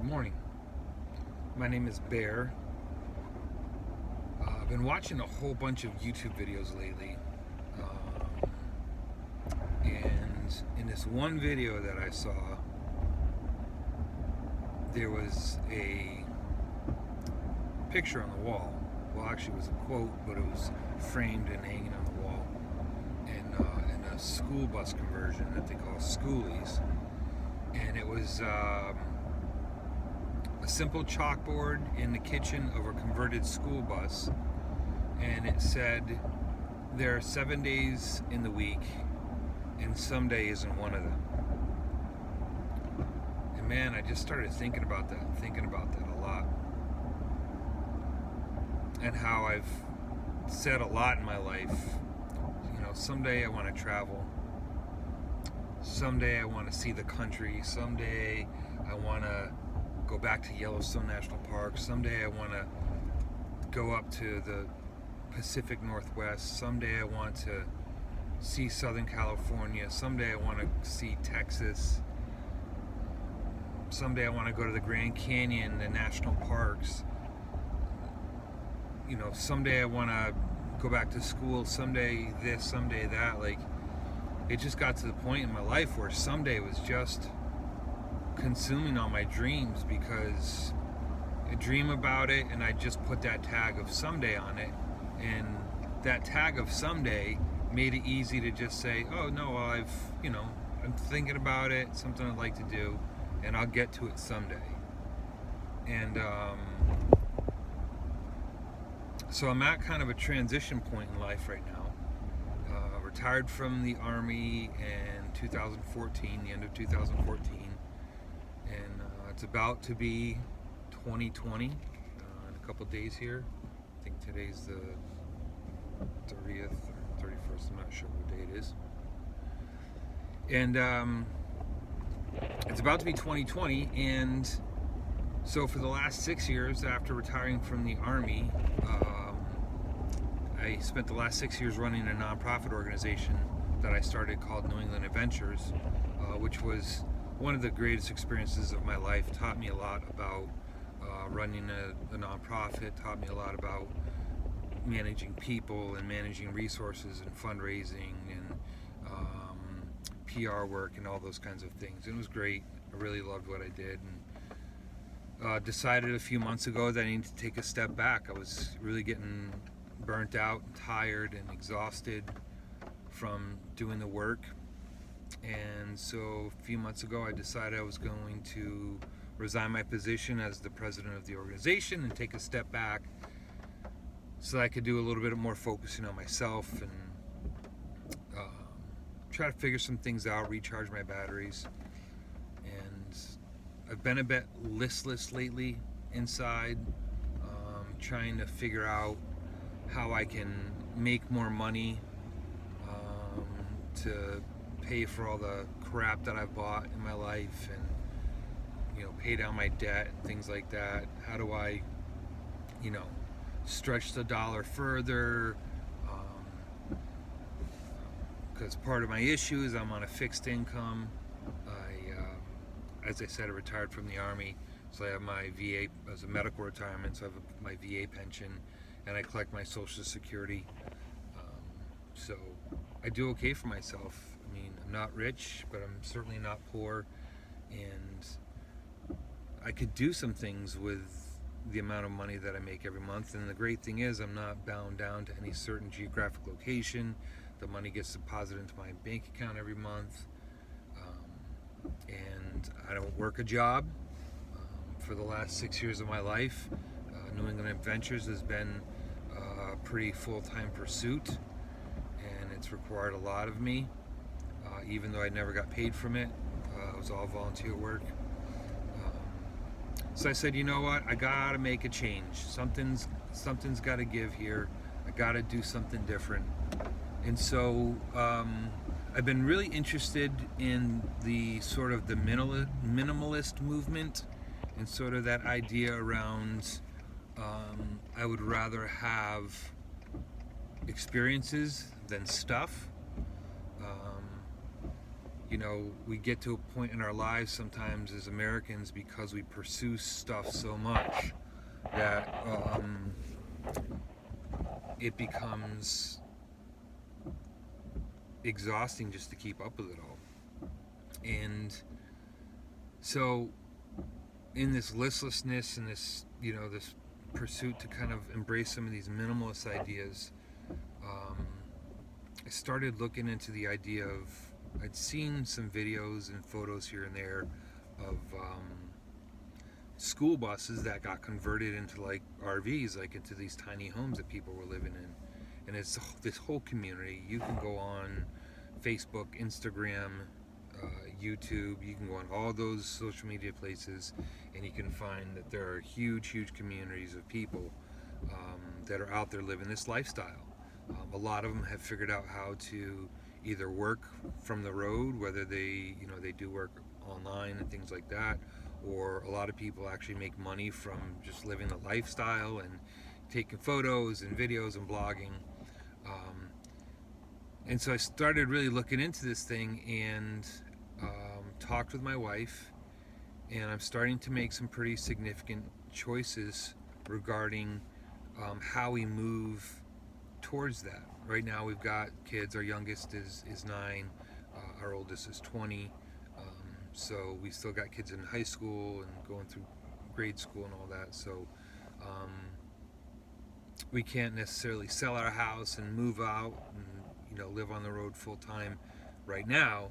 Good morning. My name is Bear. I've been watching a whole bunch of YouTube videos lately. And in this one video that I saw, there was a picture on the wall. Well, actually, it was a quote, but it was framed and hanging on the wall. In a school bus conversion that they call schoolies. And it was a simple chalkboard in the kitchen of a converted school bus, and it said there are 7 days in the week and some day isn't one of them. And man, I just started thinking about that a lot, and how I've said a lot in my life. Someday I want to travel, someday I want to see the country, someday I want to go back to Yellowstone National Park, someday I want to go up to the Pacific Northwest, someday I want to see Southern California, someday I want to see Texas, someday I want to go to the Grand Canyon, the national parks, someday I want to go back to school, someday this, someday that. Like, it just got to the point in my life where someday was just consuming all my dreams, because I dream about it and I just put that tag of someday on it, and that tag of someday made it easy to just say, oh no, well, I'm thinking about it, something I'd like to do, and I'll get to it someday. And so I'm at kind of a transition point in life right now. Retired from the Army in 2014, the end of 2014, and it's about to be 2020 in a couple days here. I think today's the 30th or 31st, I'm not sure what day it is. And it's about to be 2020, and so for the last 6 years after retiring from the Army, I spent the last 6 years running a nonprofit organization that I started called New England Adventures, which was one of the greatest experiences of my life. Taught me a lot about running a nonprofit, taught me a lot about managing people and managing resources and fundraising and PR work and all those kinds of things. It was great. I really loved what I did, and decided a few months ago that I needed to take a step back. I was really getting burnt out and tired and exhausted from doing the work, and so a few months ago I decided I was going to resign my position as the president of the organization and take a step back so that I could do a little bit more focusing on myself and try to figure some things out, recharge my batteries. And I've been a bit listless lately inside, trying to figure out how I can make more money to pay for all the crap that I've bought in my life, and pay down my debt and things like that. How do I stretch the dollar further, because part of my issue is I'm on a fixed income. As I said, I retired from the Army, so I have my VA as a medical retirement, so I have my VA pension, and I collect my Social Security. So I do okay for myself. I mean, I'm not rich, but I'm certainly not poor, and I could do some things with the amount of money that I make every month. And the great thing is I'm not bound down to any certain geographic location. The money gets deposited into my bank account every month, and I don't work a job. For the last 6 years of my life, New England Adventures has been a pretty full-time pursuit, and it's required a lot of me, even though I never got paid from it. It was all volunteer work. So I said, you know what, I gotta make a change. Something's got to give here. I gotta do something different. And so I've been really interested in the sort of the minimalist movement, and sort of that idea around I would rather have experiences than stuff. we get to a point in our lives sometimes as Americans, because we pursue stuff so much that it becomes exhausting just to keep up with it all. And so, in this listlessness and this pursuit to kind of embrace some of these minimalist ideas, I started looking into the idea of, I'd seen some videos and photos here and there of school buses that got converted into like RVs, like into these tiny homes that people were living in. And it's this whole community. You can go on Facebook, Instagram, YouTube. You can go on all those social media places, and you can find that there are huge communities of people that are out there living this lifestyle. A lot of them have figured out how to either work from the road, whether they do work online and things like that, or a lot of people actually make money from just living the lifestyle and taking photos and videos and blogging. And so I started really looking into this thing, and talked with my wife, and I'm starting to make some pretty significant choices regarding how we move towards that. Right now we've got kids. Our youngest is 9, our oldest is 20, so we still got kids in high school and going through grade school and all that. So we can't necessarily sell our house and move out and live on the road full time right now.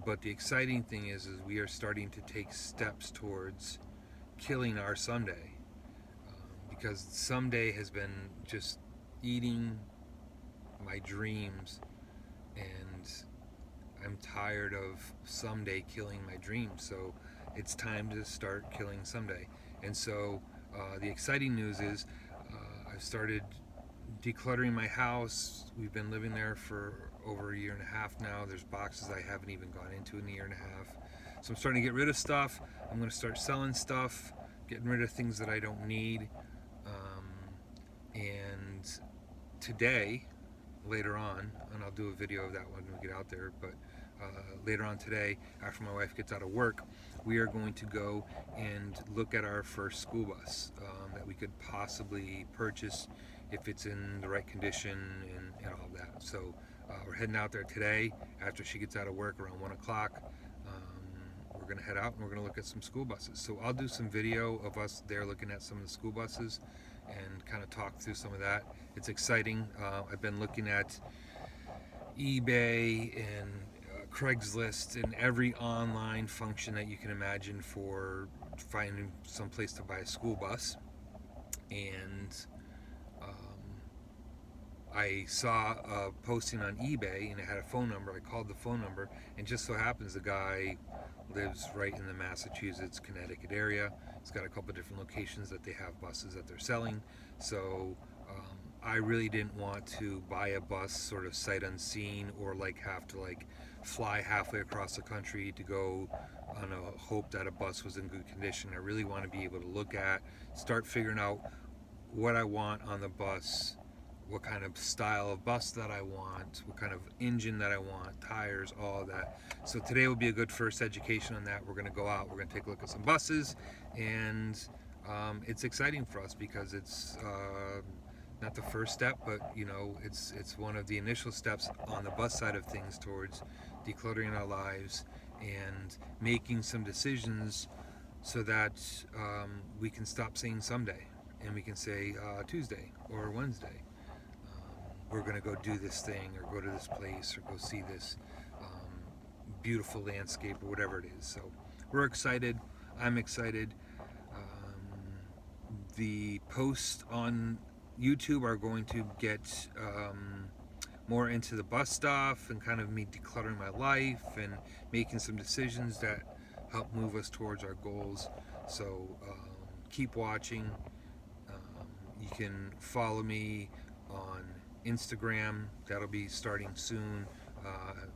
But the exciting thing is we are starting to take steps towards killing our someday, because someday has been just eating my dreams, and I'm tired of someday killing my dreams. So it's time to start killing someday. And so the exciting news is I've started decluttering my house. We've been living there for over a year and a half now. There's boxes I haven't even gone into in a year and a half. So I'm starting to get rid of stuff. I'm going to start selling stuff, getting rid of things that I don't need. And today, later on, and I'll do a video of that when we get out there, but later on today, after my wife gets out of work, we are going to go and look at our first school bus that we could possibly purchase if it's in the right condition and all that. So we're heading out there today after she gets out of work around 1 o'clock. We're going to head out and we're going to look at some school buses. So I'll do some video of us there looking at some of the school buses and kind of talk through some of that. It's exciting. I've been looking at eBay and Craigslist and every online function that you can imagine for finding some place to buy a school bus. And I saw a posting on eBay and it had a phone number. I called the phone number, and just so happens the guy lives right in the Massachusetts, Connecticut area. It's got a couple different locations that they have buses that they're selling. So I really didn't want to buy a bus sort of sight unseen, or have to fly halfway across the country to go on a hope that a bus was in good condition. I really want to be able to look at, start figuring out what I want on the bus, what kind of style of bus that I want, what kind of engine that I want, tires, all of that. So today will be a good first education on that. We're going to go out, we're going to take a look at some buses, and it's exciting for us because it's not the first step, but it's one of the initial steps on the bus side of things towards decluttering our lives and making some decisions so that we can stop saying someday and we can say Tuesday or Wednesday. We're going to go do this thing or go to this place or go see this beautiful landscape or whatever it is. So we're excited. I'm excited. The posts on YouTube are going to get more into the bus stuff and kind of me decluttering my life and making some decisions that help move us towards our goals. So keep watching. You can follow me on Instagram. That'll be starting soon.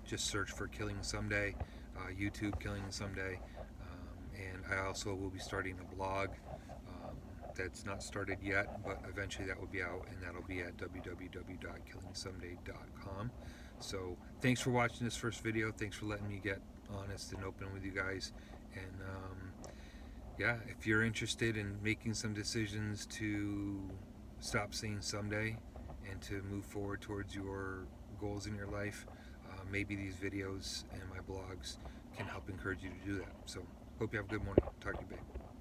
Just search for Killing Someday. YouTube Killing Someday. And I also will be starting a blog that's not started yet, but eventually that will be out, and that'll be at www.killingsomeday.com. So thanks for watching this first video. Thanks for letting me get honest and open with you guys. And yeah, if you're interested in making some decisions to stop saying someday and to move forward towards your goals in your life, maybe these videos and my blogs can help encourage you to do that. So hope you have a good morning. Talk to you, babe.